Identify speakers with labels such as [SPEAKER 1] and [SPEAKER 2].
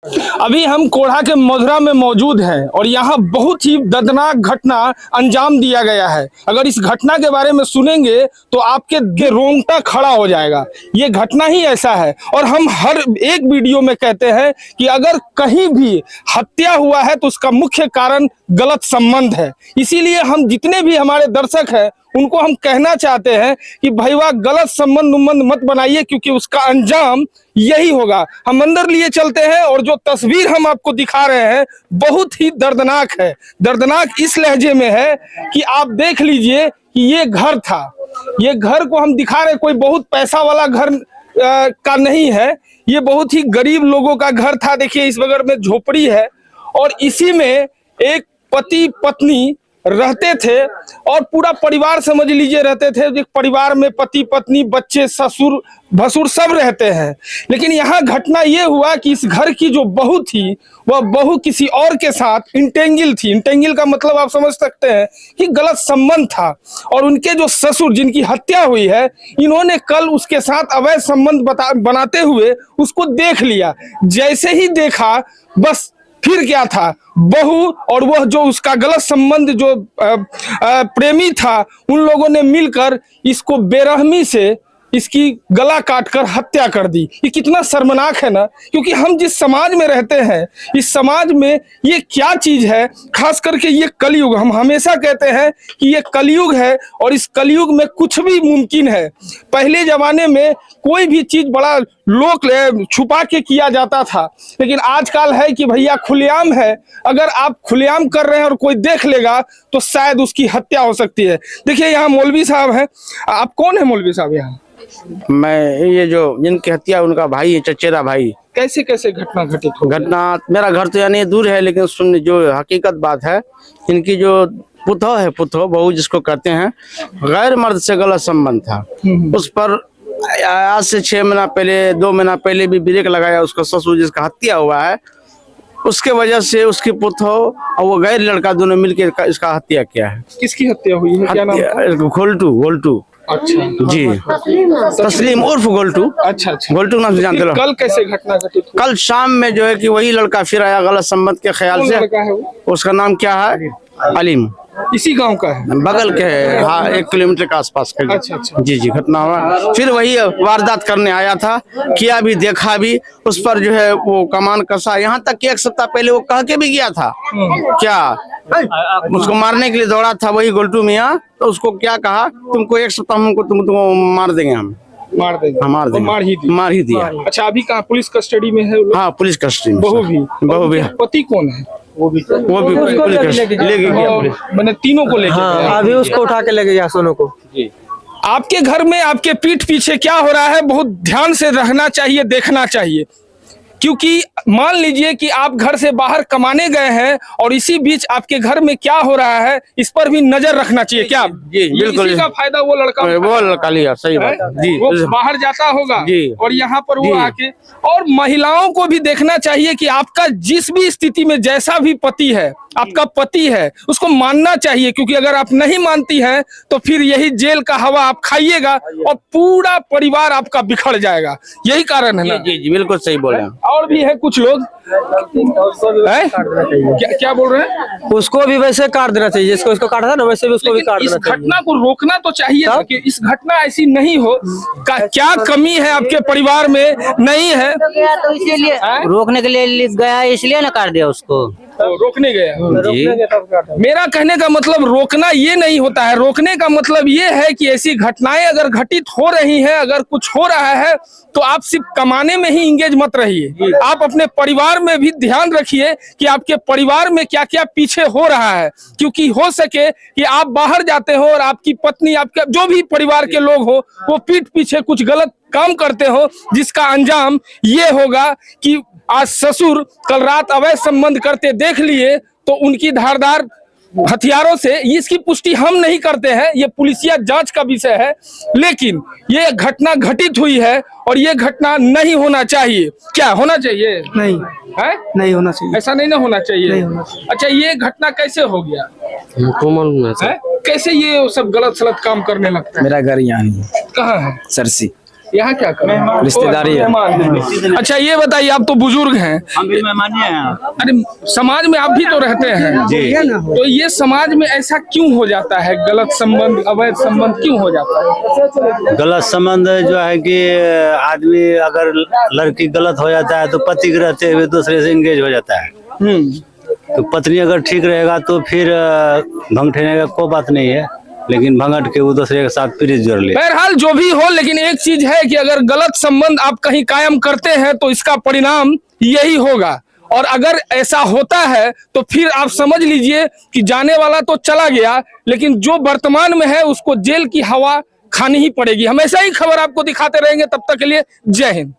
[SPEAKER 1] अभी हम कोढ़ा के मधुरा में मौजूद हैं और यहाँ बहुत ही दर्दनाक घटना अंजाम दिया गया है। अगर इस घटना के बारे में सुनेंगे तो आपके रोंगटा खड़ा हो जाएगा। ये घटना ही ऐसा है और हम हर एक वीडियो में कहते हैं कि अगर कहीं भी हत्या हुआ है तो उसका मुख्य कारण गलत संबंध है। इसीलिए हम जितने भी हमारे दर्शक हैं उनको हम कहना चाहते हैं कि भईवा गलत संबंध मत बनाइए, क्योंकि उसका अंजाम यही होगा। हम अंदर लिए चलते हैं और जो तस्वीर हम आपको दिखा रहे हैं बहुत ही दर्दनाक है। दर्दनाक इस लहजे में है कि आप देख लीजिए कि ये घर था। ये घर को हम दिखा रहे, कोई बहुत पैसा वाला घर का नहीं है, ये बहुत ही गरीब लोगों का घर था। देखिए इस बगल में झोपड़ी है और इसी में एक पति पत्नी रहते थे और पूरा परिवार समझ लीजिए रहते थे। एक परिवार में पति पत्नी बच्चे ससुर भसुर सब रहते हैं। लेकिन यहाँ घटना ये हुआ कि इस घर की जो बहू थी वह बहू किसी और के साथ इंटेंगिल थी। इंटेंगिल का मतलब आप समझ सकते हैं कि गलत संबंध था। और उनके जो ससुर जिनकी हत्या हुई है, इन्होंने कल उसके साथ अवैध संबंध बनाते हुए उसको देख लिया। जैसे ही देखा बस फिर क्या था, बहू और वह जो उसका गलत संबंध जो प्रेमी था, उन लोगों ने मिलकर इसको बेरहमी से इसकी गला काटकर हत्या कर दी। ये कितना शर्मनाक है ना, क्योंकि हम जिस समाज में रहते हैं इस समाज में ये क्या चीज है, खास करके ये कलयुग। हम हमेशा कहते हैं कि ये कलयुग है और इस कलयुग में कुछ भी मुमकिन है। पहले जमाने में कोई भी चीज बड़ा लोग छुपा के किया जाता था, लेकिन आजकल है कि भैया खुलेआम है। अगर आप खुलेआम कर रहे हैं और कोई देख लेगा तो शायद उसकी हत्या हो सकती है। देखिए यहाँ मौलवी साहब हैं। आप कौन है मौलवी साहब? यहाँ
[SPEAKER 2] मैं ये जो जिनकी हत्या उनका भाई है, चचेरा भाई।
[SPEAKER 1] कैसे कैसे घटना घटित हो?
[SPEAKER 2] घटना मेरा घर तो यानी दूर है, लेकिन सुन जो हकीकत बात है, इनकी जो पुतौ है, पुतौ बहू जिसको कहते हैं, गैर मर्द से गलत संबंध था। उस पर आज से 6 महीना पहले 2 महीना पहले भी ब्रेक लगाया उसका ससुर जिसका हत्या हुआ है। उसके वजह से उसकी पुतौ और वो गैर लड़का दोनों मिलकर इसका हत्या किया है।
[SPEAKER 1] किसकी हत्या हुई है? क्या नाम?
[SPEAKER 2] गोल्टू। अच्छा जी, तस्लीम उर्फ गोल्टू।
[SPEAKER 1] अच्छा,
[SPEAKER 2] गोल्टू नाम से जानते हो?
[SPEAKER 1] कल कैसे घटना घटित?
[SPEAKER 2] कल शाम में जो है कि वही लड़का फिर आया गलत संबंध के ख्याल से। उसका नाम क्या है? अलीम।
[SPEAKER 1] इसी गांव का है?
[SPEAKER 2] बगल के है, हाँ 1 किलोमीटर के आसपास के।
[SPEAKER 1] अच्छा।
[SPEAKER 2] जी घटना हुआ। फिर वही वारदात करने आया था, किया भी देखा भी। उस पर जो है वो कमान कसा, यहाँ तक कि 1 सप्ताह पहले वो कह के भी गया था क्या उसको मारने के लिए दौड़ा था वही गोल्टू मियाँ। तो उसको क्या कहा, तुमको 1 सप्ताह तुमको मार देंगे, हम मार देंगे। मार ही दिया।
[SPEAKER 1] अच्छा, अभी कहाँ पुलिस कस्टडी में है?
[SPEAKER 2] हाँ पुलिस कस्टडी में।
[SPEAKER 1] बहू भी। पति कौन है? वो भी
[SPEAKER 2] पुलिस लेके गया।
[SPEAKER 1] मैंने तीनों को लेके
[SPEAKER 3] हाँ, अभी उसको उठा के लेके गया सोनू को।
[SPEAKER 1] जी। आपके घर में आपके पीठ पीछे क्या हो रहा है बहुत ध्यान से रहना चाहिए, देखना चाहिए। क्योंकि मान लीजिए कि आप घर से बाहर कमाने गए हैं और इसी बीच आपके घर में क्या हो रहा है इस पर भी नजर रखना चाहिए। क्या?
[SPEAKER 2] जी बिल्कुल।
[SPEAKER 1] इसी का फायदा वो लड़का
[SPEAKER 2] लिया। सही बात जी।
[SPEAKER 1] वो बाहर जाता होगा और यहाँ पर वो आके। और महिलाओं को भी देखना चाहिए कि आपका जिस भी स्थिति में जैसा भी पति है, आपका पति है, उसको मानना चाहिए। क्योंकि अगर आप नहीं मानती हैं तो फिर यही जेल का हवा आप खाइएगा और पूरा परिवार आपका बिखर जाएगा। यही कारण है ना?
[SPEAKER 2] जी बिल्कुल सही बोल रहे हैं।
[SPEAKER 1] और भी है कुछ लोग क्या बोल रहे हैं?
[SPEAKER 3] उसको भी वैसे काट देना चाहिए, जिसको इसको काटा था ना वैसे भी उसको भी काट देना चाहिए।
[SPEAKER 1] इस घटना को रोकना तो चाहिए था कि इस घटना ऐसी नहीं हो। क्या कमी है आपके परिवार में? नहीं है
[SPEAKER 4] तो इसीलिए रोकने के लिए गया, इसलिए ना काट दिया उसको।
[SPEAKER 1] रोकने गया मेरा कहने का मतलब रोकना ये नहीं होता है। रोकने का मतलब ये है कि ऐसी घटनाएं अगर घटित हो रही हैं, अगर कुछ हो रहा है तो आप सिर्फ कमाने में ही इंगेज मत रहिए। आप अपने परिवार में भी ध्यान रखिए कि आपके परिवार में क्या क्या पीछे हो रहा है। क्योंकि हो सके कि आप बाहर जाते हो और आपकी पत्नी, आपके जो भी परिवार के लोग हो, वो पीठ पीछे कुछ गलत काम करते हो, जिसका अंजाम ये होगा कि आज ससुर कल रात अवैध संबंध करते देख लिए तो उनकी धारदार हथियारों से, इसकी पुष्टि हम नहीं करते हैं, ये पुलिसिया जांच का विषय है। लेकिन ये घटना घटित हुई है और ये घटना नहीं होना चाहिए। क्या होना चाहिए?
[SPEAKER 3] नहीं
[SPEAKER 1] है, नहीं होना चाहिए। ऐसा नहीं ना होना चाहिए। नहीं होना चाहिए। अच्छा, ये घटना कैसे हो गया? कैसे ये सब गलत सलत काम करने लगता है?
[SPEAKER 5] मेरा घर यहाँ है।
[SPEAKER 1] कहाँ है?
[SPEAKER 5] सरसी।
[SPEAKER 1] यहाँ क्या कर रहे हैं?
[SPEAKER 3] रिश्तेदारी है।
[SPEAKER 1] मेहमान हैं। अच्छा ये बताइए, आप तो बुजुर्ग हैं,
[SPEAKER 5] हम भी मेहमानी हैं।
[SPEAKER 1] अरे समाज में आप भी तो रहते हैं
[SPEAKER 5] जी।
[SPEAKER 1] तो ये समाज में ऐसा क्यों हो जाता है? गलत संबंध, अवैध संबंध क्यों हो जाता है?
[SPEAKER 5] गलत संबंध जो है कि आदमी अगर लड़की गलत हो जाता है तो पति के रहते हुए दूसरे से इंगेज हो जाता है। तो पत्नी अगर ठीक रहेगा तो फिर भंग ठहरने का कोई बात नहीं है, लेकिन भंगट के वो दूसरे के साथ प्रीत जोड़ ले।
[SPEAKER 1] बहरहाल जो भी हो, लेकिन एक चीज है कि अगर गलत संबंध आप कहीं कायम करते हैं तो इसका परिणाम यही होगा। और अगर ऐसा होता है तो फिर आप समझ लीजिए कि जाने वाला तो चला गया, लेकिन जो वर्तमान में है उसको जेल की हवा खानी ही पड़ेगी। हम ऐसा ही खबर आपको दिखाते रहेंगे, तब तक के लिए जय हिंद।